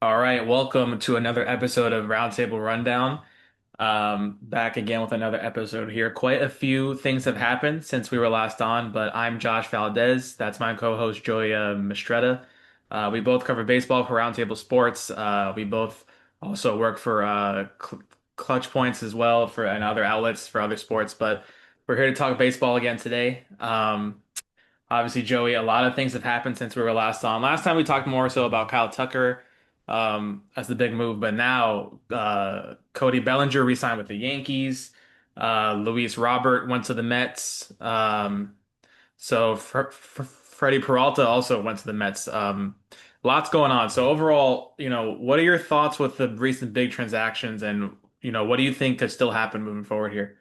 All right, welcome to another episode of Roundtable Rundown. Back again with another episode here. Quite a few things have happened since we were last on, but I'm Josh Valdez. That's my co-host Joya Mistretta. We both cover baseball for Roundtable Sports. We both also work for Clutch Points as well for and other outlets for other sports. But we're here to talk baseball again today. Obviously, Joey, a lot of things have happened since we were last on. Last time we talked more so about Kyle Tucker as the big move, but now Cody Bellinger re-signed with the Yankees. Luis Robert went to the Mets. So Freddie Peralta also went to the Mets. Lots going on. So overall, what are your thoughts with the recent big transactions, and what do you think could still happen moving forward here?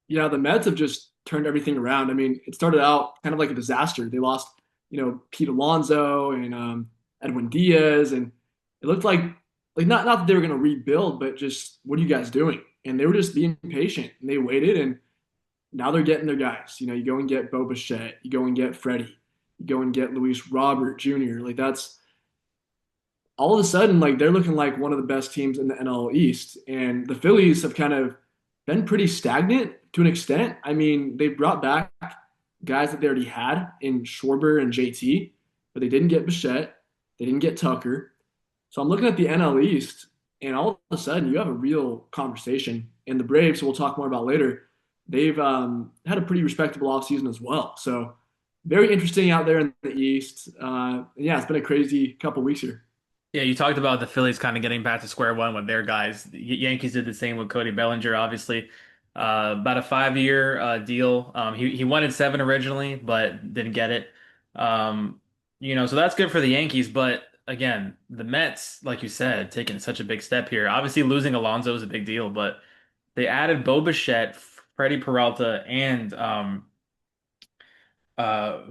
Yeah, the Mets have just turned everything around. I mean, it started out kind of like a disaster. They lost, Pete Alonso and Edwin Diaz, and it looked like not that they were going to rebuild, but just what are you guys doing? And they were just being patient, and they waited, and now they're getting their guys. You go and get Bo Bichette, you go and get Freddie, you go and get Luis Robert Jr. Like that's all of a sudden, like they're looking like one of the best teams in the NL East. And the Phillies have kind of been pretty stagnant to an extent. I mean, they brought back guys that they already had in Schwarber and JT, but they didn't get Bichette. They didn't get Tucker. So I'm looking at the NL East, and all of a sudden you have a real conversation. And the Braves, who we'll talk more about later, they've had a pretty respectable offseason as well. So very interesting out there in the East. Yeah, it's been a crazy couple weeks here. Yeah, you talked about the Phillies kind of getting back to square one with their guys. The Yankees did the same with Cody Bellinger, obviously. About a 5-year deal. He wanted seven originally, but didn't get it. So that's good for the Yankees. But again, the Mets, like you said, taking such a big step here. Obviously, losing Alonso is a big deal, but they added Bo Bichette, Freddie Peralta, and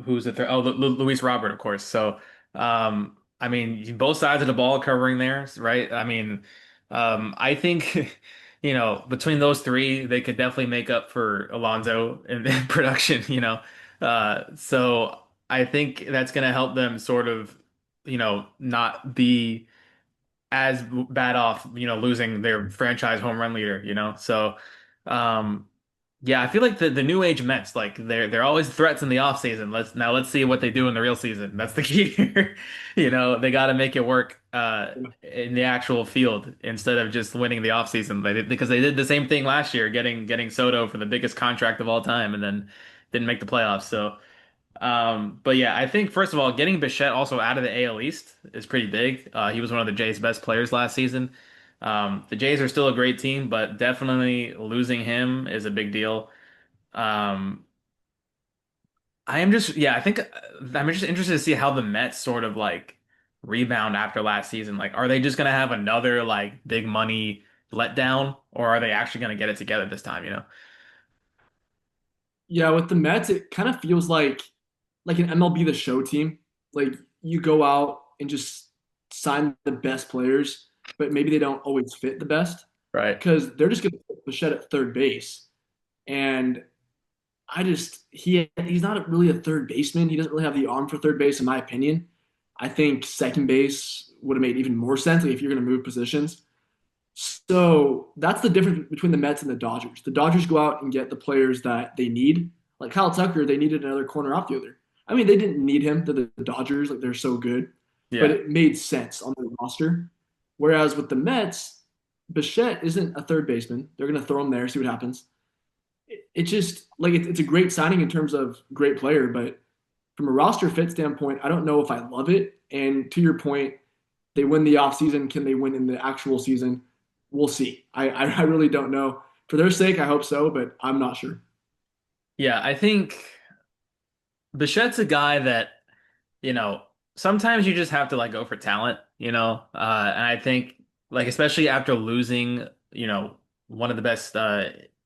who's the third? Oh, Luis Robert, of course. So, I mean, both sides of the ball covering there, right? I mean, I think, between those three, they could definitely make up for Alonso in production, So I think that's going to help them sort of, not be as bad off, losing their franchise home run leader, So, um, yeah, I feel like the new age Mets, like they're always threats in the offseason. Let's see what they do in the real season. That's the key here. They got to make it work in the actual field instead of just winning the offseason. Because they did the same thing last year, getting Soto for the biggest contract of all time, and then didn't make the playoffs. So, but yeah, I think first of all, getting Bichette also out of the AL East is pretty big. He was one of the Jays' best players last season. The Jays are still a great team, but definitely losing him is a big deal. Um, I am just, yeah, I think I'm just interested to see how the Mets sort of like rebound after last season. Like, are they just gonna have another like big money letdown, or are they actually gonna get it together this time, Yeah, with the Mets, it kind of feels like an MLB The Show team. Like you go out and just sign the best players, but maybe they don't always fit the best Right. because they're just going to put Bichette at third base. And he's not really a third baseman. He doesn't really have the arm for third base, in my opinion. I think second base would have made even more sense like, if you're going to move positions. So that's the difference between the Mets and the Dodgers. The Dodgers go out and get the players that they need. Like Kyle Tucker, they needed another corner outfielder. I mean, they didn't need him. The Dodgers, like they're so good, but Yeah. it made sense on their roster. Whereas with the Mets, Bichette isn't a third baseman. They're going to throw him there, see what happens. It just like it's a great signing in terms of great player, but from a roster fit standpoint, I don't know if I love it. And to your point, they win the offseason. Can they win in the actual season? We'll see. I really don't know. For their sake, I hope so, but I'm not sure. Yeah, I think Bichette's a guy that, you know, sometimes you just have to like go for talent, and I think like especially after losing, one of the best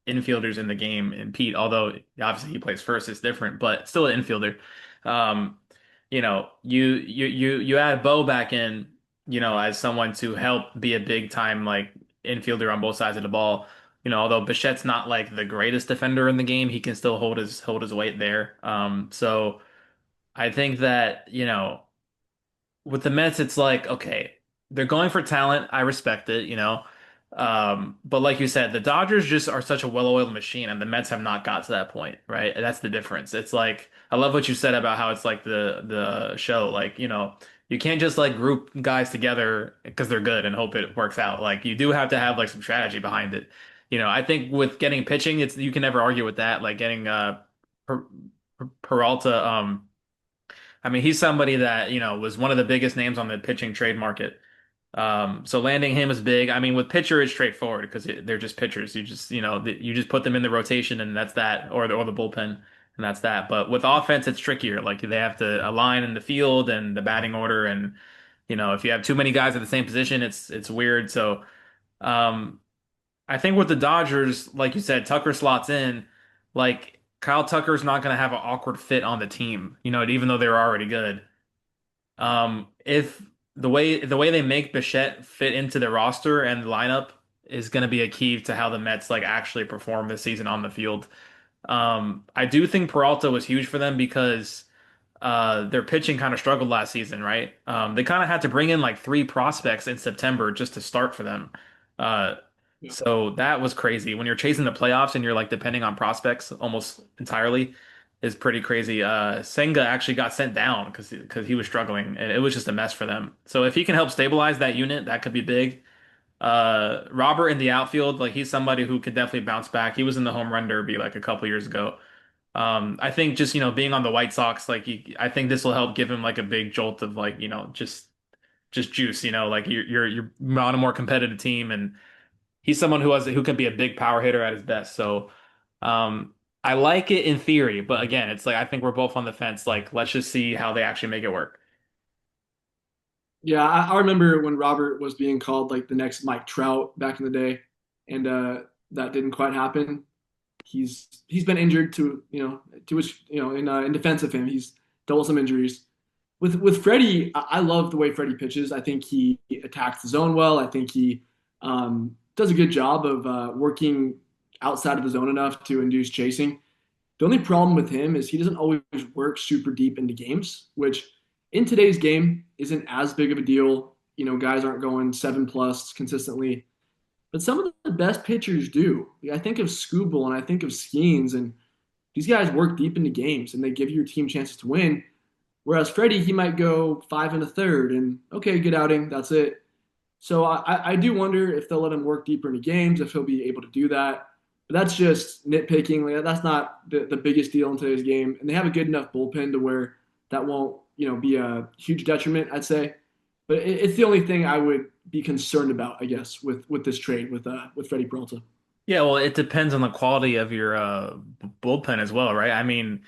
infielders in the game in Pete, although obviously he plays first, it's different, but still an infielder. Um, you add Bo back in, as someone to help be a big time like infielder on both sides of the ball. Although Bichette's not like the greatest defender in the game, he can still hold his weight there. So I think that, with the Mets, it's like, okay, they're going for talent. I respect it, But like you said, the Dodgers just are such a well-oiled machine, and the Mets have not got to that point, right? And that's the difference. It's like I love what you said about how it's like the show, like, you can't just like group guys together because they're good and hope it works out. Like you do have to have like some strategy behind it. I think with getting pitching, it's you can never argue with that. Like getting Per- Peralta, I mean, he's somebody that, was one of the biggest names on the pitching trade market. So landing him is big. I mean, with pitcher, it's straightforward because they're just pitchers. You just put them in the rotation and that's that, or the bullpen and that's that. But with offense, it's trickier. Like they have to align in the field and the batting order, and if you have too many guys at the same position, it's weird. So, um, I think with the Dodgers, like you said, Tucker slots in. Like Kyle Tucker's not going to have an awkward fit on the team, even though they were already good. If the way they make Bichette fit into the roster and the lineup is going to be a key to how the Mets like actually perform this season on the field. I do think Peralta was huge for them because their pitching kind of struggled last season, right? They kind of had to bring in like three prospects in September just to start for them. Uh, Yeah. so that was crazy. When you're chasing the playoffs and you're like depending on prospects almost entirely is pretty crazy. Senga actually got sent down because he was struggling and it was just a mess for them. So if he can help stabilize that unit, that could be big. Robert in the outfield, like he's somebody who could definitely bounce back. He was in the home run derby like a couple years ago. I think just, being on the White Sox, like I think this will help give him like a big jolt of like, just juice, like you're on a more competitive team and he's someone who can be a big power hitter at his best. So, um, I like it in theory, but again, it's like I think we're both on the fence. Like, let's just see how they actually make it work. Yeah, I remember when Robert was being called like the next Mike Trout back in the day, and that didn't quite happen. He's been injured to his in defense of him, he's dealt with some injuries. With Freddie, I love the way Freddie pitches. I think he attacks the zone well. I think he does a good job of working outside of the zone enough to induce chasing. The only problem with him is he doesn't always work super deep into games, which in today's game isn't as big of a deal. Guys aren't going 7+ consistently, but some of the best pitchers do. I think of Scooble and I think of Skeens, and these guys work deep into games and they give your team chances to win. Whereas Freddie, he might go 5 1/3 and okay, good outing, that's it. So I do wonder if they'll let him work deeper into games, if he'll be able to do that. But that's just nitpicking. Like, that's not the biggest deal in today's game. And they have a good enough bullpen to where that won't, be a huge detriment, I'd say. But it's the only thing I would be concerned about, I guess, with this trade with Freddie Peralta. Yeah, well, it depends on the quality of your bullpen as well, right? I mean,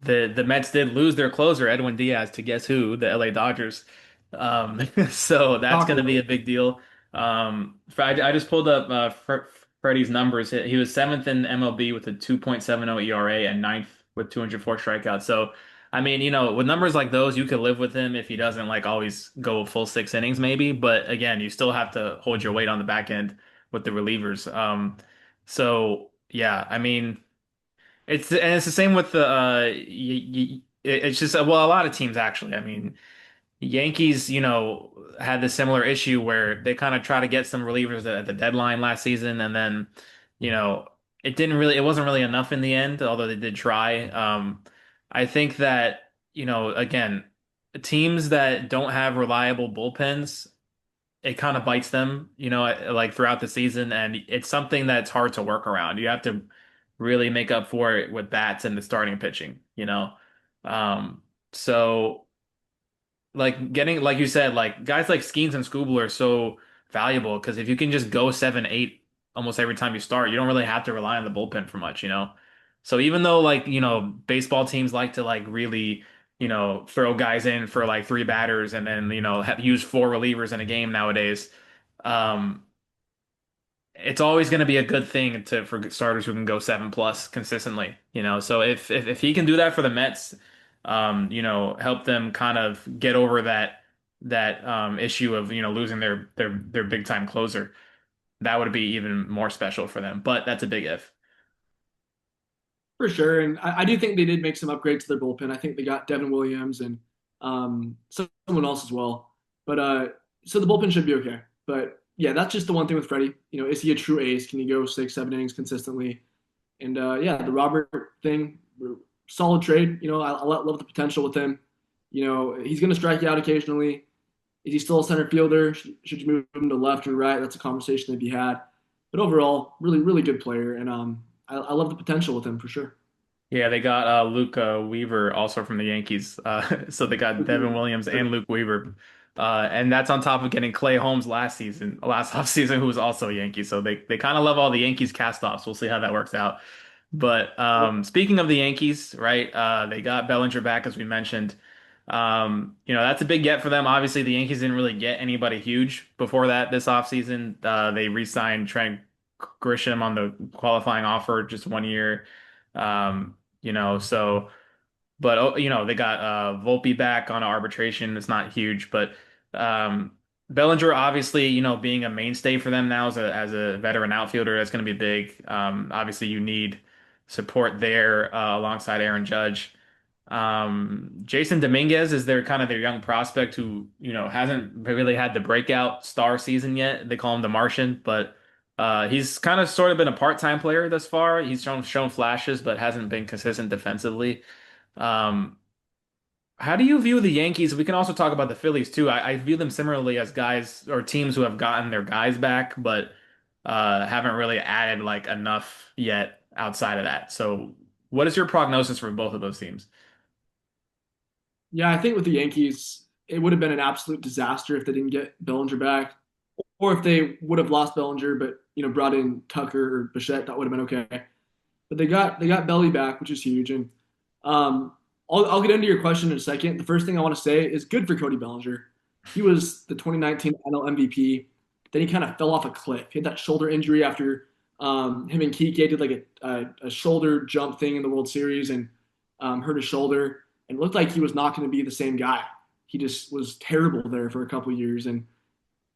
the Mets did lose their closer, Edwin Diaz, to guess who? The LA Dodgers. So that's going to Shocker. be a big deal. I just pulled up Freddie's numbers. He was seventh in MLB with a 2.70 ERA and ninth with 204 strikeouts. So, I mean, with numbers like those, you could live with him if he doesn't like always go full 6 innings, maybe. But again, you still have to hold your weight on the back end with the relievers. So yeah, I mean. It's the same with the it's just well a lot of teams actually. I mean, Yankees, had this similar issue where they kind of try to get some relievers at the deadline last season and then, you know, it wasn't really enough in the end, although they did try. I think that, again, teams that don't have reliable bullpens it kind of bites them, like throughout the season, and it's something that's hard to work around. You have to really make up for it with bats and the starting pitching. Um, so like getting, like you said, like guys like Skeens and Skubal are so valuable because if you can just go 7, 8 almost every time you start, you don't really have to rely on the bullpen for much. So even though like, baseball teams like to like really, throw guys in for like three batters and then, use four relievers in a game nowadays, um, it's always going to be a good thing for starters who can go 7+ consistently. So if he can do that for the Mets, help them kind of get over that issue of losing their big time closer, that would be even more special for them. But that's a big if. For sure. And I do think they did make some upgrades to their bullpen. I think they got Devin Williams and someone else as well. But so the bullpen should be okay. But yeah, that's just the one thing with Freddie. You know, is he a true ace? Can he go 6, 7 innings consistently? And yeah, the Robert thing, solid trade. You know, I love the potential with him. You know, he's going to strike you out occasionally. Is he still a center fielder? Should you move him to left or right? That's a conversation to be had. But overall, really good player, and I love the potential with him for sure. Yeah, they got Luke Weaver also from the Yankees. So they got Devin Williams and Luke Weaver. And that's on top of getting Clay Holmes last offseason, who was also a Yankee. So they kind of love all the Yankees cast-offs. We'll see how that works out. But speaking of the Yankees, right? They got Bellinger back, as we mentioned. That's a big get for them. Obviously, the Yankees didn't really get anybody huge before that this offseason. They re-signed Trent Grisham on the qualifying offer just 1 year. So but they got Volpe back on arbitration. It's not huge, but um Bellinger obviously, being a mainstay for them now as a veteran outfielder, that's going to be big. Obviously you need support there alongside Aaron Judge. Jason Dominguez is their young prospect who, hasn't really had the breakout star season yet. They call him the Martian, but he's kind of sort of been a part-time player thus far. He's shown flashes, but hasn't been consistent defensively. Um, how do you view the Yankees? We can also talk about the Phillies too. I view them similarly as guys or teams who have gotten their guys back, but haven't really added like enough yet outside of that. So, what is your prognosis for both of those teams? Yeah, I think with the Yankees, it would have been an absolute disaster if they didn't get Bellinger back, or if they would have lost Bellinger, but brought in Tucker or Bichette, that would have been okay. But they got Belly back, which is huge. And um, I'll get into your question in a second. The first thing I want to say is good for Cody Bellinger. He was the 2019 NL MVP. Then he kind of fell off a cliff. He had that shoulder injury after him and Kike did like a shoulder jump thing in the World Series and hurt his shoulder. And it looked like he was not going to be the same guy. He just was terrible there for a couple of years. And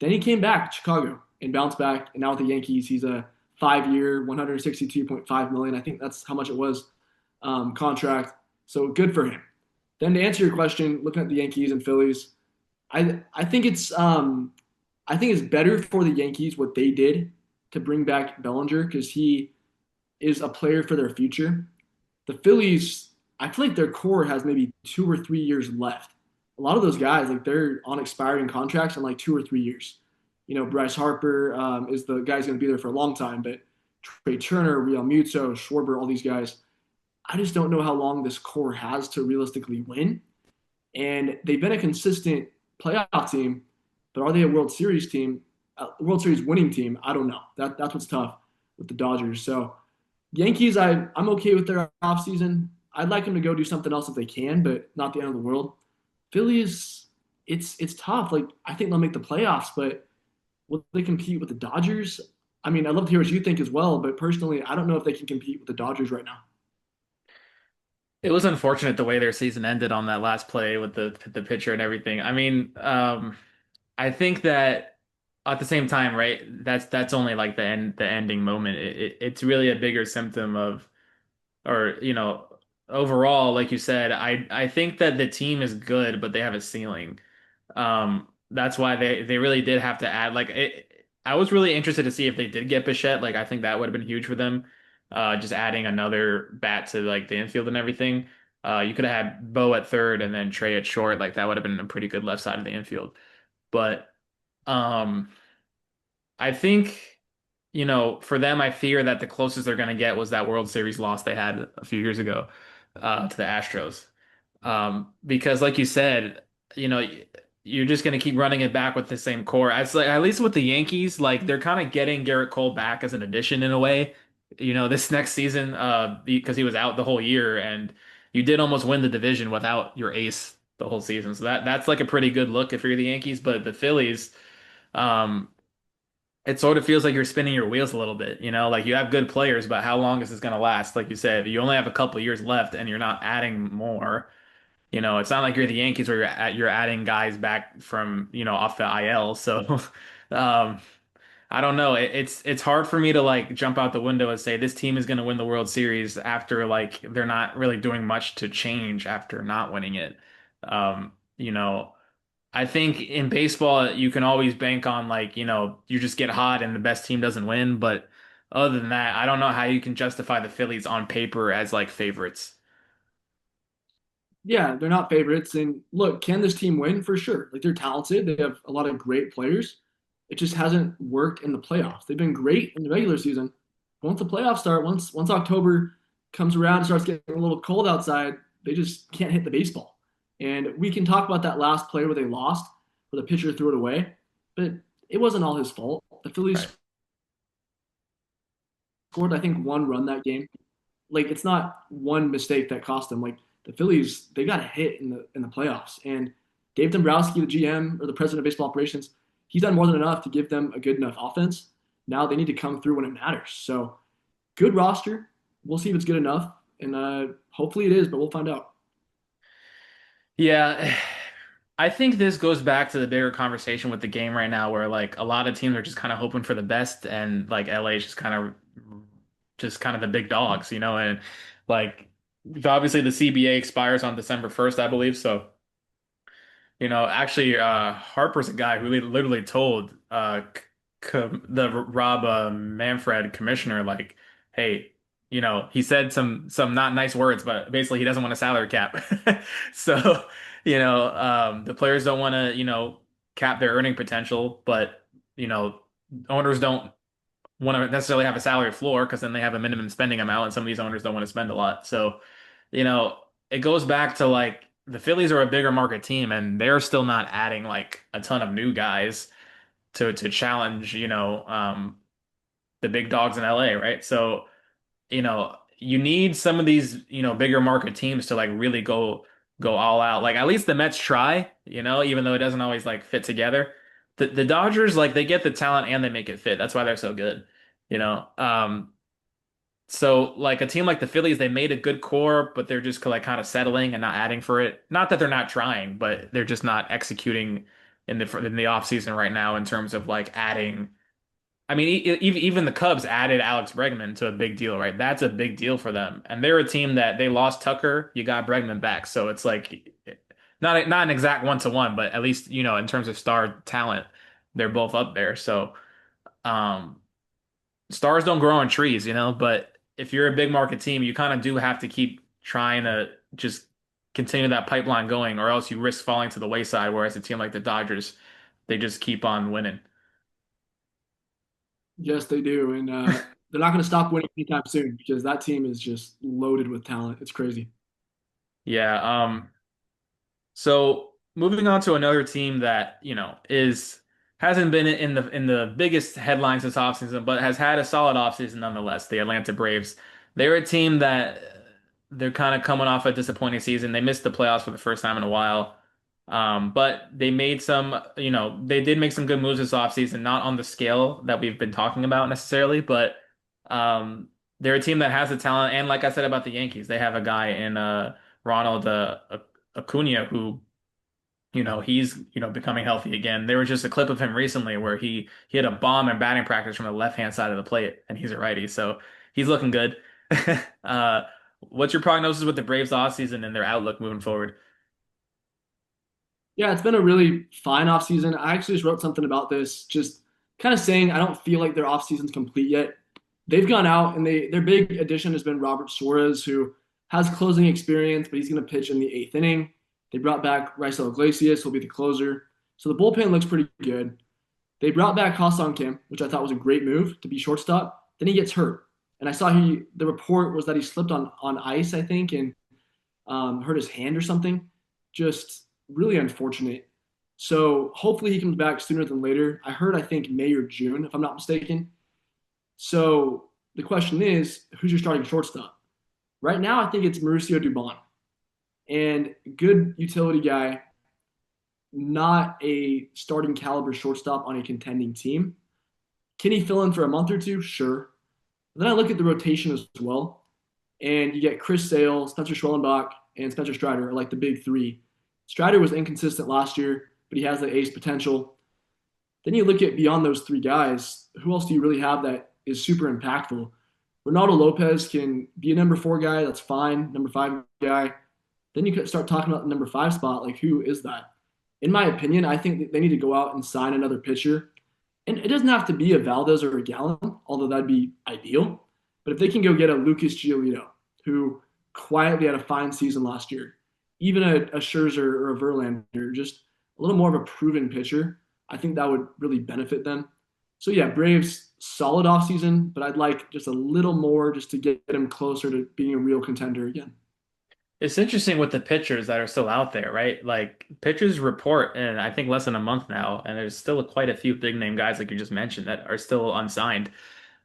then he came back to Chicago and bounced back. And now with the Yankees, he's a 5 year, 162.5 million. I think that's how much it was contract. So good for him. Then to answer your question, looking at the Yankees and Phillies, I think it's better for the Yankees what they did to bring back Bellinger because he is a player for their future. The Phillies, I feel like their core has maybe 2 or 3 years left. A lot of those guys, like they're on expiring contracts in like 2 or 3 years. Bryce Harper is the guy's going to be there for a long time, but Trey Turner, Real Muto, Schwarber, all these guys, I just don't know how long this core has to realistically win. And they've been a consistent playoff team, but are they a World Series team, World Series winning team? I don't know. That's what's tough with the Dodgers. So Yankees, I'm okay with their offseason. I'd like them to go do something else if they can, but not the end of the world. Phillies, it's tough. Like I think they'll make the playoffs, but will they compete with the Dodgers? I mean, I'd love to hear what you think as well, but personally, I don't know if they can compete with the Dodgers right now. It was unfortunate the way their season ended on that last play with the pitcher and everything. I mean, I think that at the same time, right? That's only like the ending moment. It's really a bigger symptom of or overall, like you said, I think that the team is good, but they have a ceiling. That's why they really did have to add like I was really interested to see if they did get Bichette. Like I think that would have been huge for them. Just adding another bat to like the infield and everything. You could have had Bo at third and then Trey at short. Like that would have been a pretty good left side of the infield. But um, I think, for them, I fear that the closest they're going to get was that World Series loss they had a few years ago to the Astros. Because, like you said, you know, you're just going to keep running it back with the same core. It's like, at least with the Yankees, like they're kind of getting Garrett Cole back as an addition in a way. This next season, because he was out the whole year, and you did almost win the division without your ace the whole season. So that's like a pretty good look if you're the Yankees. But the Phillies. Um, it sort of feels like you're spinning your wheels a little bit, like you have good players, but how long is this going to last? Like you said, you only have a couple years left and you're not adding more. It's not like you're the Yankees where you're adding guys back from, off the IL. So, um, I don't know. It's hard for me to like jump out the window and say this team is going to win the World Series after like they're not really doing much to change after not winning it. I think in baseball you can always bank on like, you just get hot and the best team doesn't win. But other than that, I don't know how you can justify the Phillies on paper as like favorites. Yeah, they're not favorites. And look, can this team win? For sure. Like they're talented. They have a lot of great players. It just hasn't worked in the playoffs. They've been great in the regular season. Once the playoffs start, once October comes around and starts getting a little cold outside, they just can't hit the baseball. And we can talk about that last play where they lost, where the pitcher threw it away, but it wasn't all his fault. The Phillies Right. scored, I think, one run that game. Like it's not one mistake that cost them. Like the Phillies, they got a hit in the playoffs, and Dave Dombrowski, the GM or the president of baseball operations, he's done more than enough to give them a good enough offense. Now they need to come through when it matters. So good roster. We'll see if it's good enough, and hopefully it is, but we'll find out. Yeah, I think this goes back to the bigger conversation with the game right now, where like a lot of teams are just kind of hoping for the best, and like LA is just kind of the big dogs, and like obviously the CBA expires on December 1st, I believe. So, actually, Harper's a guy who literally told the Rob Manfred commissioner like, hey, he said some not nice words, but basically he doesn't want a salary cap. So, the players don't want to, cap their earning potential, but you know, owners don't want to necessarily have a salary floor because then they have a minimum spending amount, and some of these owners don't want to spend a lot. So, it goes back to like the Phillies are a bigger market team, and they're still not adding like a ton of new guys to challenge, the big dogs in LA, right? So, you need some of these, bigger market teams to like really go all out. Like at least the Mets try, even though it doesn't always like fit together. The Dodgers, like they get the talent and they make it fit. That's why they're so good, you know. So like a team like the Phillies, they made a good core, but they're just like kind of settling and not adding for it. Not that they're not trying, but they're just not executing in the off season right now in terms of like adding. I mean, even the Cubs added Alex Bregman to a big deal, right? That's a big deal for them. And they're a team that they lost Tucker, you got Bregman back. So it's like not an exact one-to-one, but at least, in terms of star talent, they're both up there. So, um, stars don't grow on trees, but if you're a big market team, you kind of do have to keep trying to just continue that pipeline going, or else you risk falling to the wayside. Whereas a team like the Dodgers, they just keep on winning. Yes, they do, and they're not going to stop winning anytime soon because that team is just loaded with talent. It's crazy. Yeah. So moving on to another team that, is hasn't been in the biggest headlines this offseason, but has had a solid offseason nonetheless, the Atlanta Braves. They're a team that they're kind of coming off a disappointing season. They missed the playoffs for the first time in a while. But they made they did make some good moves this offseason, not on the scale that we've been talking about necessarily, but they're a team that has the talent. And like I said about the Yankees, they have a guy in Ronald Acuna who, he's, becoming healthy again. There was just a clip of him recently where he had a bomb in batting practice from the left-hand side of the plate, and he's a righty, so he's looking good. Uh, what's your prognosis with the Braves offseason and their outlook moving forward? Yeah, it's been a really fine offseason. I actually just wrote something about this, just kind of saying I don't feel like their offseason's complete yet. They've gone out and their big addition has been Robert Suarez, who has closing experience, but he's going to pitch in the eighth inning. They brought back Raisel Iglesias, who'll be the closer. So the bullpen looks pretty good. They brought back Ha-Sung Kim, which I thought was a great move to be shortstop. Then he gets hurt. And I saw the report was that he slipped on ice, I think, and hurt his hand or something. Just really unfortunate. So hopefully he comes back sooner than later. I think May or June, if I'm not mistaken. So the question is, who's your starting shortstop? Right now, I think it's Mauricio Dubon, and good utility guy, not a starting caliber shortstop on a contending team. Can he fill in for a month or two? Sure. But then I look at the rotation as well, and you get Chris Sale, Spencer Schwellenbach, and Spencer Strider are like the big three. Strider was inconsistent last year, but he has the ace potential. Then you look at beyond those three guys, who else do you really have that is super impactful? Ronaldo Lopez can be a number four guy, that's fine. Number five guy. then you could start talking about the number 5 spot. Like, who is that? In my opinion, I think that they need to go out and sign another pitcher. And it doesn't have to be a Valdez or a Gallen, although that'd be ideal. But if they can go get a Lucas Giolito, who quietly had a fine season last year, even a Scherzer or a Verlander, just a little more of a proven pitcher, I think that would really benefit them. So yeah, Braves solid offseason, but I'd like just a little more just to get them closer to being a real contender again. It's interesting with the pitchers that are still out there, right? Like pitchers report in I think less than a month now, and there's still quite a few big name guys like you just mentioned that are still unsigned.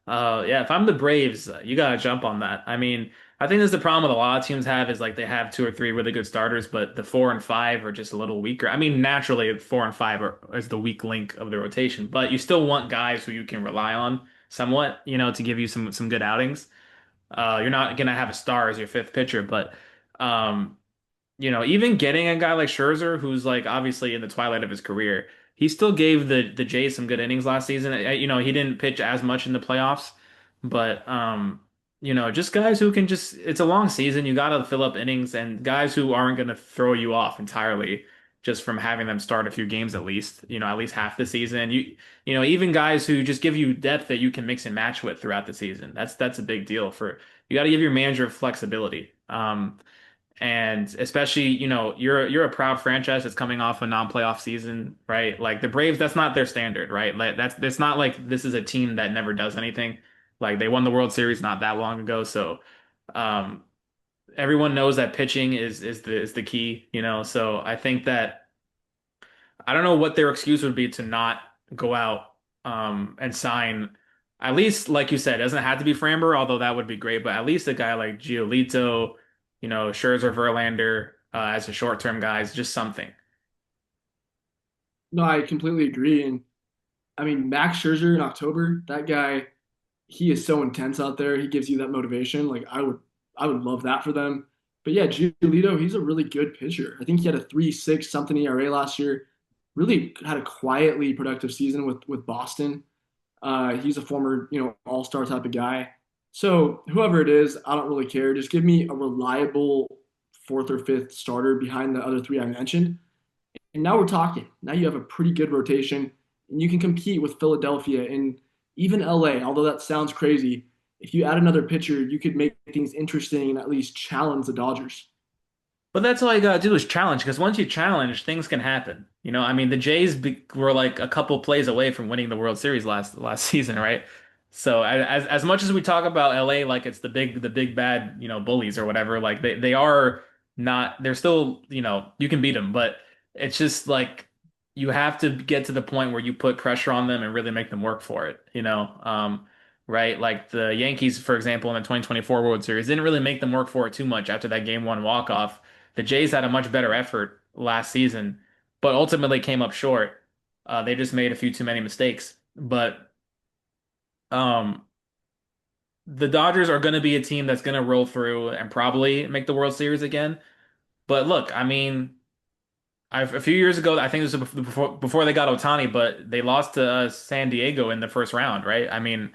Yeah, if I'm the Braves, you gotta jump on that. I mean, I think that's the problem with a lot of teams have is like they have two or three really good starters, but the four and five are just a little weaker. I mean, naturally, four and five is the weak link of the rotation, but you still want guys who you can rely on somewhat, to give you some good outings. You're not gonna have a star as your fifth pitcher, but um, even getting a guy like Scherzer, who's like obviously in the twilight of his career, he still gave the Jays some good innings last season. He didn't pitch as much in the playoffs, but just guys who can just it's a long season. You got to fill up innings and guys who aren't going to throw you off entirely just from having them start a few games at least, at least half the season. Even guys who just give you depth that you can mix and match with throughout the season. That's a big deal for you got to give your manager flexibility. And especially, you're a proud franchise that's coming off a non-playoff season, right? Like the Braves, that's not their standard, right? Like it's not like this is a team that never does anything. Like they won the World Series not that long ago, so um, everyone knows that pitching is the key, So I think that I don't know what their excuse would be to not go out and sign at least like you said, it doesn't have to be Framber, although that would be great, but at least a guy like Giolito, Scherzer, Verlander as a short-term guys, just something. No, I completely agree. And I mean, Max Scherzer in October, that guy, he is so intense out there. He gives you that motivation. Like I would love that for them. But yeah, Giolito, he's a really good pitcher. I think he had a 3.6 something ERA last year. Really had a quietly productive season with Boston. He's a former, all-star type of guy. So whoever it is, I don't really care. Just give me a reliable fourth or fifth starter behind the other three I mentioned. And now we're talking. Now you have a pretty good rotation, and you can compete with Philadelphia and even LA. Although that sounds crazy, if you add another pitcher, you could make things interesting and at least challenge the Dodgers. But that's all you gotta do is challenge, because once you challenge, things can happen. I mean, the Jays were like a couple plays away from winning the World Series last season, right? So as much as we talk about LA like it's the big bad bullies or whatever, like they are not. They're still you can beat them, but it's just like you have to get to the point where you put pressure on them and really make them work for it. Right? Like the Yankees, for example, in the 2024 World Series didn't really make them work for it too much after that Game 1 walk-off. The Jays had a much better effort last season, but ultimately came up short. They just made a few too many mistakes. But um, the Dodgers are going to be a team that's going to roll through and probably make the World Series again. But look, I mean, a few years ago, I think this was before they got Ohtani, but they lost to San Diego in the first round, right? I mean,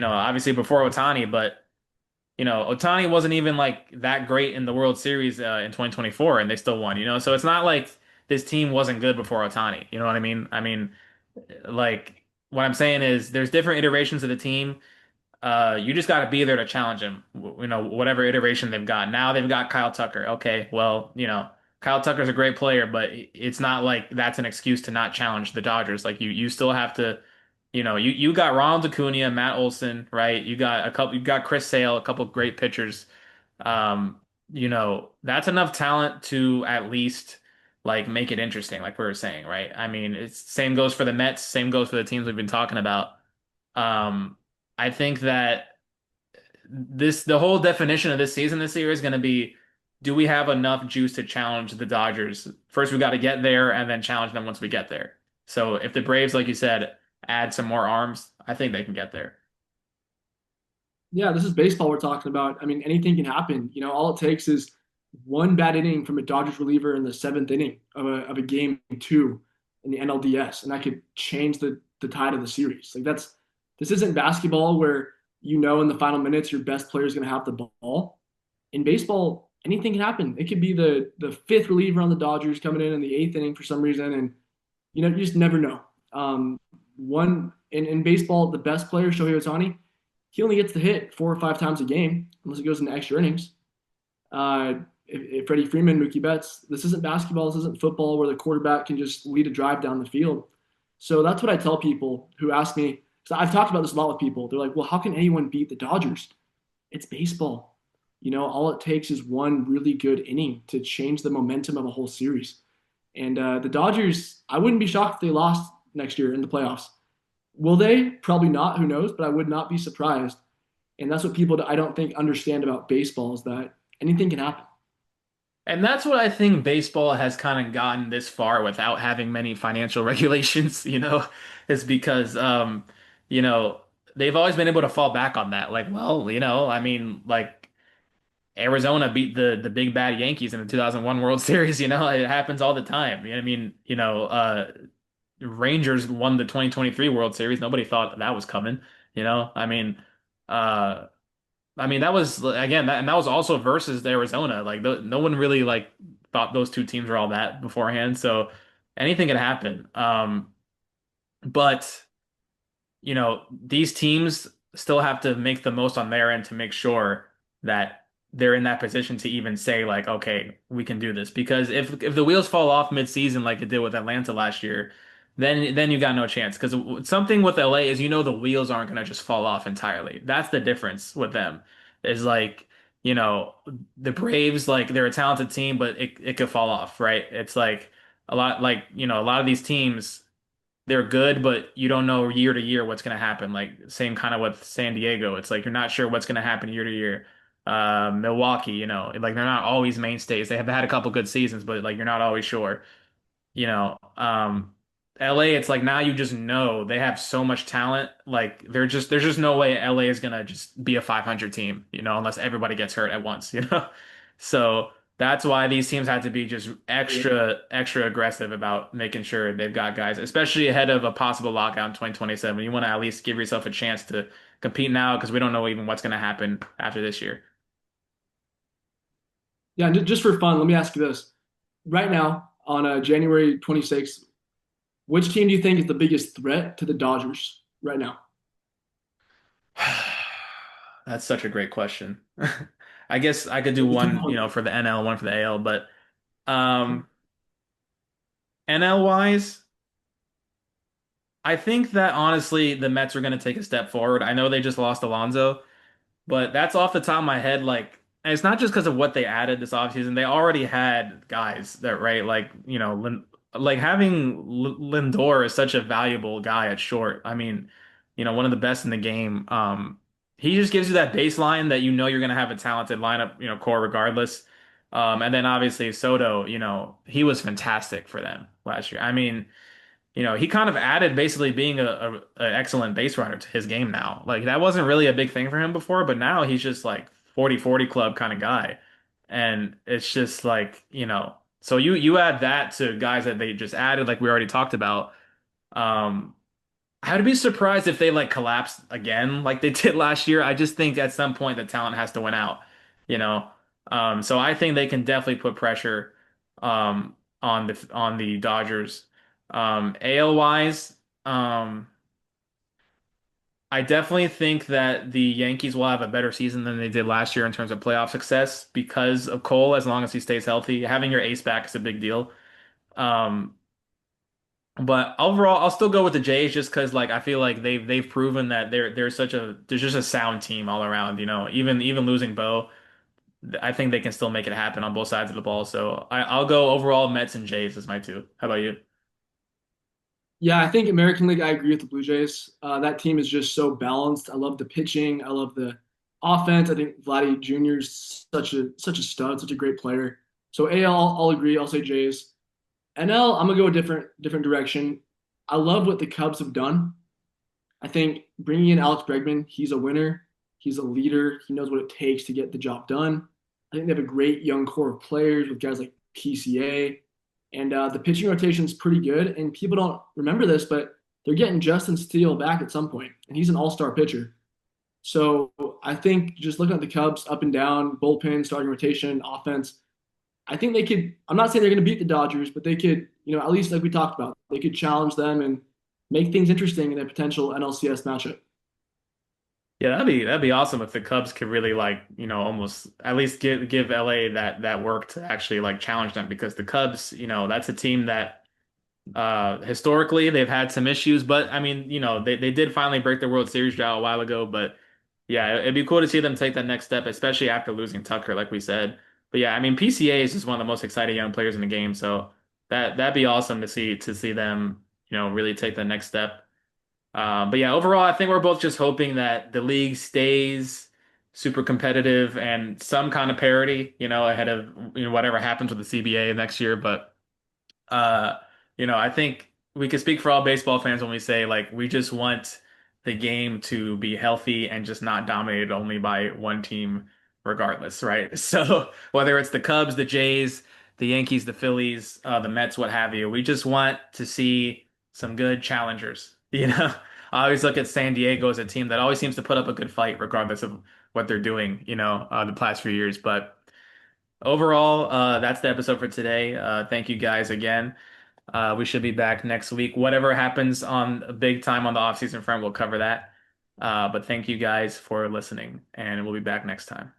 obviously before Ohtani, but. Ohtani wasn't even like that great in the World Series in 2024 and they still won, So it's not like this team wasn't good before Ohtani. You know what I mean? I mean, like what I'm saying is there's different iterations of the team. You just got to be there to challenge them, whatever iteration they've got. Now they've got Kyle Tucker. Okay, well, Kyle Tucker's a great player, but it's not like that's an excuse to not challenge the Dodgers. Like you still have to, you got Ronald Acuna, Matt Olson, right? You got Chris Sale, a couple great pitchers. That's enough talent to at least like make it interesting, like we were saying, right? I mean, it's same goes for the Mets, same goes for the teams we've been talking about. Um, I think that the whole definition of this season this year is going to be, do we have enough juice to challenge the Dodgers? First, we got to get there and then challenge them once we get there. So if the Braves, like you said, add some more arms, I think they can get there. Yeah, this is baseball we're talking about. I mean, anything can happen. All it takes is one bad inning from a Dodgers reliever in the seventh inning of a game two in the NLDS, and that could change the tide of the series. Like this isn't basketball where in the final minutes your best player is going to have the ball. In baseball, anything can happen. It could be the fifth reliever on the Dodgers coming in the eighth inning for some reason, and you just never know. One in baseball, the best player, Shohei Ohtani, he only gets to hit 4 or 5 times a game unless it goes into extra innings. If Freddie Freeman, Mookie Betts, this isn't basketball, this isn't football where the quarterback can just lead a drive down the field. So that's what I tell people who ask me. So I've talked about this a lot with people. They're like, "Well, how can anyone beat the Dodgers?" It's baseball. All it takes is one really good inning to change the momentum of a whole series. And the Dodgers, I wouldn't be shocked if they lost next year in the playoffs. Will they? Probably not. Who knows? But I would not be surprised. And that's what people I don't think understand about baseball is that anything can happen. And that's what I think baseball has kind of gotten this far without having many financial regulations, is because you know, they've always been able to fall back on that. Like, well, I mean, like Arizona beat the big bad Yankees in the 2001 World Series, it happens all the time. I mean, Rangers won the 2023 World Series. Nobody thought that was coming, I mean, uh that was again and that was also versus Arizona. Like no one really like thought those two teams were all that beforehand. So anything could happen. But these teams still have to make the most on their end to make sure that they're in that position to even say like, okay, we can do this. Because if the wheels fall off mid-season like it did with Atlanta last year, then you got no chance. Because something with LA is the wheels aren't gonna just fall off entirely. That's the difference with them. Is like, you know, the Braves, like they're a talented team, but it could fall off, right? It's like a lot like, a lot of these teams they're good, but you don't know year to year what's going to happen. Like same kind of with San Diego. It's like you're not sure what's going to happen year to year. Milwaukee, like they're not always mainstays. They have had a couple good seasons, but like you're not always sure. You know, LA, it's like now you just know they have so much talent. Like there's just no way LA is gonna just be a 500 team, unless everybody gets hurt at once. So that's why these teams have to be just extra aggressive about making sure they've got guys, especially ahead of a possible lockout in 2027. You want to at least give yourself a chance to compete now because we don't know even what's gonna happen after this year. Yeah, and just for fun, let me ask you this. Right now, on January 26th, which team do you think is the biggest threat to the Dodgers right now? That's such a great question. I guess I could do It's a tough one, one. for the NL, one for the AL, but um, NL wise, I think that honestly the Mets are going to take a step forward. I know they just lost Alonso, but that's off the top of my head. Like, and it's not just because of what they added this offseason. They already had guys that, right? Like, like having Lindor is such a valuable guy at short. I mean, one of the best in the game. He just gives you that baseline that you're going to have a talented lineup, core regardless. And then obviously Soto, he was fantastic for them last year. I mean, he kind of added basically being a excellent base runner to his game now. Like that wasn't really a big thing for him before, but now he's just like 40-40 club kind of guy. And it's just like, so you add that to guys that they just added, like we already talked about. Um, I'd be surprised if they like collapse again like they did last year. I just think at some point the talent has to win out, you know. So I think they can definitely put pressure on the Dodgers. AL wise, I definitely think that the Yankees will have a better season than they did last year in terms of playoff success because of Cole, as long as he stays healthy. Having your ace back is a big deal. Um, but overall, I'll still go with the Jays just because like I feel like they've proven that there's just a sound team all around, Even losing Bo, I think they can still make it happen on both sides of the ball. So I'll go overall Mets and Jays as my two. How about you? Yeah, I think American League, I agree with the Blue Jays. That team is just so balanced. I love the pitching. I love the offense. I think Vladdy Jr. is such a stud, such a great player. So AL, I'll agree. I'll say Jays. NL, I'm gonna go a different direction. I love what the Cubs have done. I think bringing in Alex Bregman, he's a winner. He's a leader. He knows what it takes to get the job done. I think they have a great young core of players with guys like PCA. And the pitching rotation is pretty good. And people don't remember this, but they're getting Justin Steele back at some point, and he's an all-star pitcher. So I think just looking at the Cubs up and down, bullpen, starting rotation, offense, I think they could. I'm not saying they're going to beat the Dodgers, but they could, at least like we talked about, they could challenge them and make things interesting in a potential NLCS matchup. Yeah, that'd be awesome if the Cubs could really like, almost at least give LA that work to actually like challenge them because the Cubs, that's a team that historically they've had some issues, but I mean, they did finally break the World Series drought a while ago, but yeah, it'd be cool to see them take that next step, especially after losing Tucker, like we said. But yeah, I mean, PCA is just one of the most exciting young players in the game, so that'd be awesome to see them, really take the next step. But yeah, overall, I think we're both just hoping that the league stays super competitive and some kind of parity, ahead of whatever happens with the CBA next year. But uh, I think we can speak for all baseball fans when we say like we just want the game to be healthy and just not dominated only by one team, regardless, right? So whether it's the Cubs, the Jays, the Yankees, the Phillies, the Mets, what have you, we just want to see some good challengers. I always look at San Diego as a team that always seems to put up a good fight, regardless of what they're doing, the past few years. But overall, that's the episode for today. Thank you guys again. We should be back next week. Whatever happens on a big time on the offseason front, we'll cover that. But thank you guys for listening, and we'll be back next time.